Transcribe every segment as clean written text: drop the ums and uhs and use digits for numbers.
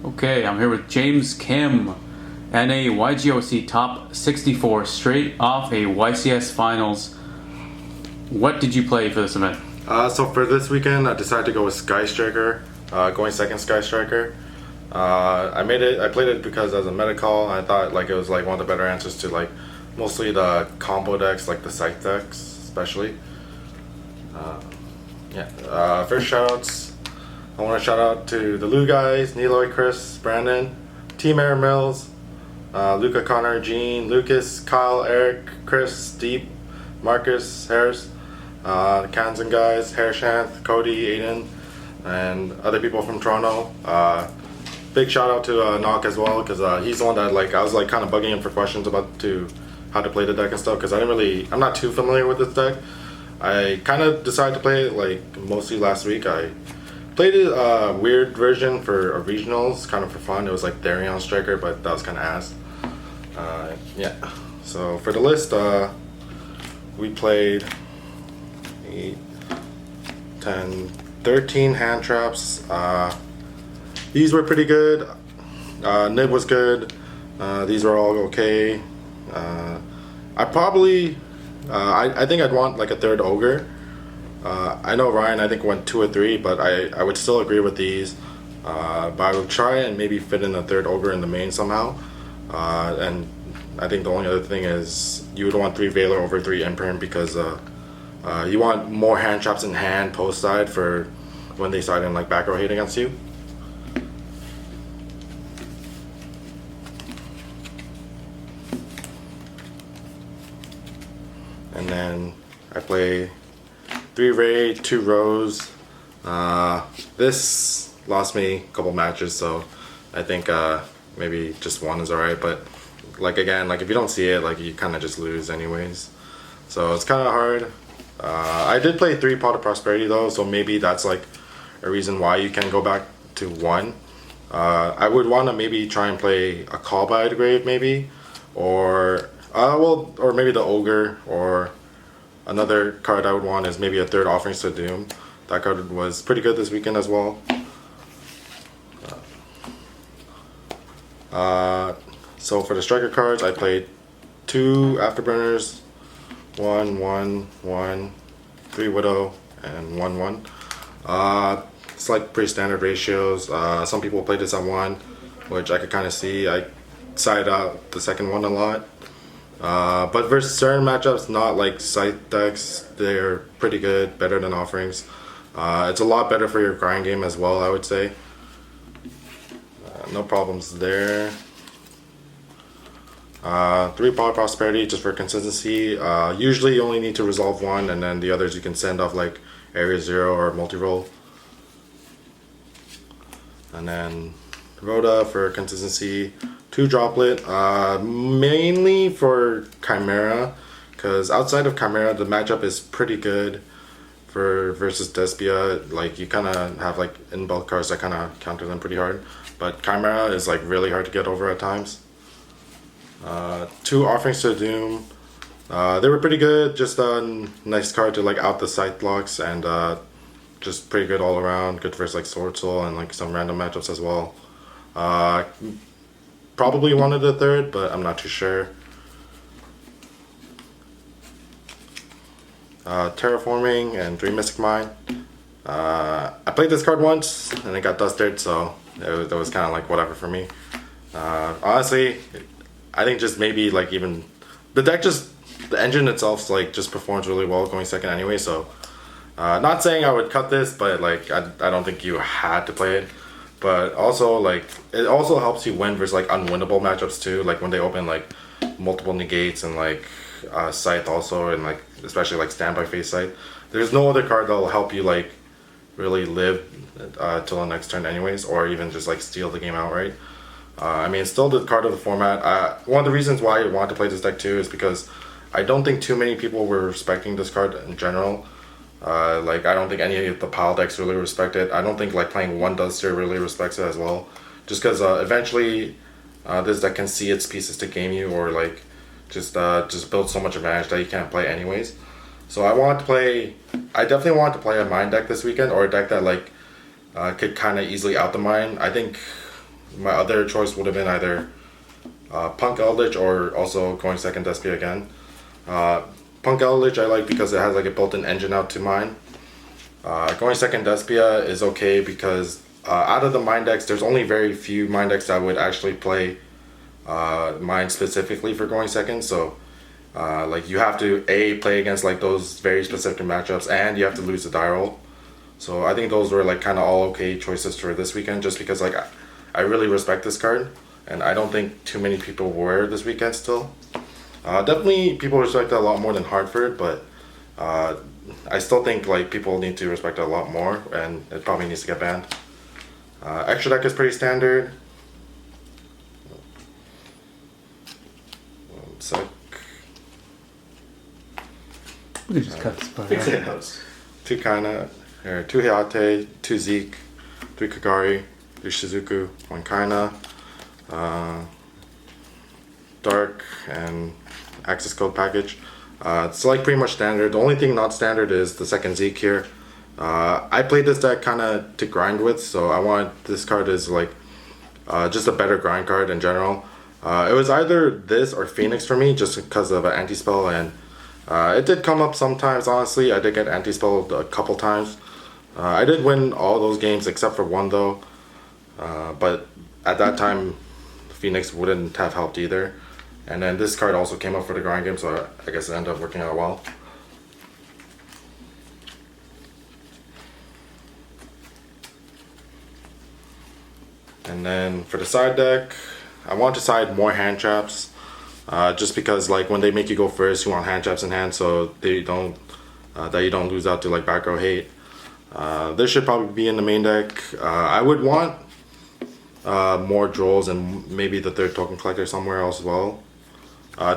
Okay, I'm here with James Kim, NA YGOC top 64, straight off a YCS finals. What did you play for this event? So for this weekend, I decided to go with Sky Striker, going second Sky Striker. I played it because as a meta call, I thought like it was like one of the better answers to like mostly the combo decks, like the scythe decks, especially. First shoutouts. I want to shout out to the Lou guys, Niloy, Chris, Brandon, Team Air Mills, Luca, Connor, Gene, Lucas, Kyle, Eric, Chris, Steve, Marcus, Harris, the Kansan guys, Harshanth, Cody, Aiden, and other people from Toronto. Big shout out to Knock as well, because he's the one that I was like kind of bugging him for questions about how to play the deck and stuff, because I'm not too familiar with this deck. I kind of decided to play it like mostly last week. I played a weird version for regionals, kind of for fun. It was like Therion Striker, but that was kind of ass. So for the list, we played 8, 10, 13 hand traps. These were pretty good. Nib was good. These were all okay. I think I'd want like a third ogre. I know Ryan, I think, went 2 or 3, but I would still agree with these. But I would try and maybe fit in a third ogre in the main somehow. And I think the only other thing is you would want 3 Veiler over 3 Imprint, because you want more hand traps in hand post side for when they start in like back row hate against you. And then I play 3 raid, 2 rows. This lost me a couple matches, so I think maybe just 1 is alright. But like again, like if you don't see it, like you kind of just lose anyways. So it's kind of hard. I did play 3 Pot of Prosperity though, so maybe that's like a reason why you can go back to 1. I would want to maybe try and play a Call by the Grave maybe, or maybe the Ogre, or another card I would want is maybe a third Offerings to Doom. That card was pretty good this weekend as well. So for the striker cards, I played 2 Afterburners, 1, 1, 1, 3 Widow, and 1, 1. It's like pretty standard ratios. Some people play this at 1, which I could kind of see. I side out the second one a lot. But versus certain matchups, not like scythe decks, they're pretty good, better than Offerings. It's a lot better for your grind game as well, I would say. No problems there. 3 Power Prosperity just for consistency. Usually you only need to resolve 1, and then the others you can send off like Area 0 or multi-roll. And then Rhoda for consistency. 2 Droplet, mainly for Chimera, because outside of Chimera the matchup is pretty good versus Despia. Like you kind of have like inbuilt cards that kind of counter them pretty hard, but Chimera is like really hard to get over at times. 2 Offerings to Doom, they were pretty good, just a nice card to like out the scythe blocks, and just pretty good all around, good versus like Sword Soul and like some random matchups as well. Probably wanted a third, but I'm not too sure. Terraforming and 3 Mystic Mine. I played this card once and it got dusted, so it was kind of like whatever for me. Honestly, I think just maybe like even the deck, just the engine itself like just performs really well going second anyway. So not saying I would cut this, but like I don't think you had to play it. But also like it also helps you win versus like unwinnable matchups too, like when they open like multiple negates and like Scythe also, and like especially like standby phase Scythe. There's no other card that'll help you like really live till the next turn anyways, or even just like steal the game outright. I mean, it's still the card of the format. One of the reasons why I want to play this deck too is because I don't think too many people were respecting this card in general. Like I don't think any of the pile decks really respect it. I don't think like playing 1 Duster really respects it as well. Just because eventually this deck can see its pieces to game you, or like just build so much advantage that you can't play anyways. So I definitely want to play a mine deck this weekend, or a deck that like could kind of easily out the mine. I think my other choice would have been either Punk Eldritch or also going second Despia again. Punk Eldritch I like because it has like a built-in engine out to mine. Going second Despia is okay because out of the mine decks, there's only very few mine decks that would actually play mine specifically for going second. So like you have to play against like those very specific matchups, and you have to lose the die roll. So I think those were like kind of all okay choices for this weekend, just because like I really respect this card, and I don't think too many people were this weekend still. Definitely people respect it a lot more than Hartford, but I still think like people need to respect it a lot more, and it probably needs to get banned. Extra deck is pretty standard. One sec. We can just cut this part Fix out. it post. 2 Kaina, or 2 Hayate, 2 Zeke, 3 Kagari, 3 Shizuku, 1 Kaina, Dark, and access code package. It's like pretty much standard. The only thing not standard is the second Zeke here. I played this deck kind of to grind with, so I wanted this card as like just a better grind card in general. It was either this or Phoenix for me, just because of an anti-spell, and it did come up sometimes, honestly. I did get anti-spelled a couple times. I did win all those games except for one though, but at that time Phoenix wouldn't have helped either. And then this card also came up for the grind game, so I guess it ended up working out well. And then for the side deck, I want to side more hand traps, just because like when they make you go first, you want hand traps in hand, so they don't that you don't lose out to like back row hate. This should probably be in the main deck. I would want more Drolls and maybe the third token collector somewhere else as well.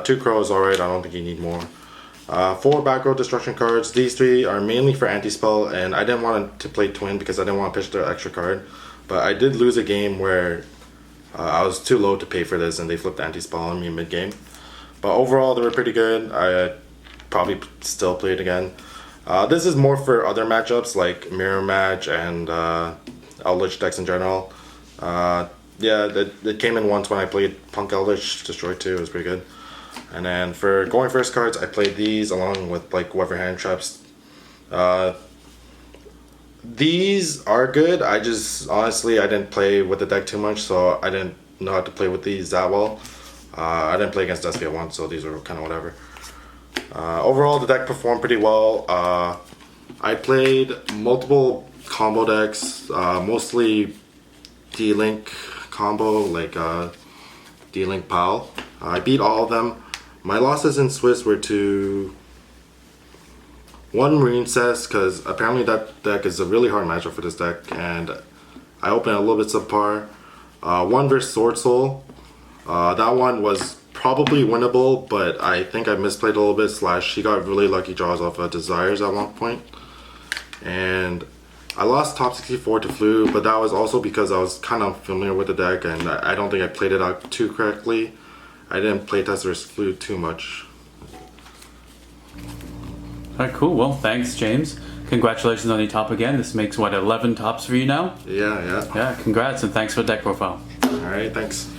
2 Crows, alright, I don't think you need more. 4 back row destruction cards. These 3 are mainly for anti-spell, and I didn't want to play twin because I didn't want to pitch the extra card. But I did lose a game where I was too low to pay for this, and they flipped anti-spell on me mid-game. But overall, they were pretty good. I probably still play it again. This is more for other matchups like Mirror Match and Eldritch decks in general. Yeah, it came in once when I played Punk Eldritch, destroyed 2, it was pretty good. And then for going first cards, I played these along with like whoever hand traps. These are good. I just honestly I didn't play with the deck too much, so I didn't know how to play with these that well. I didn't play against Despia once, so these were kind of whatever. Overall, the deck performed pretty well. I played multiple combo decks, mostly D-Link combo, like D-Link Pal. I beat all of them. My losses in Swiss were to 1 Marine Cess, because apparently that deck is a really hard matchup for this deck, and I opened a little bit subpar. 1 versus Sword Soul. That one was probably winnable, but I think I misplayed a little bit, / he got really lucky draws off of Desires at one point. And I lost top 64 to Flu, but that was also because I was kind of familiar with the deck, and I don't think I played it out too correctly. I didn't play test versus Flu too much. Alright, cool. Well, thanks, James. Congratulations on your top again. This makes, what, 11 tops for you now? Yeah. Yeah, congrats, and thanks for the deck profile. Alright, thanks.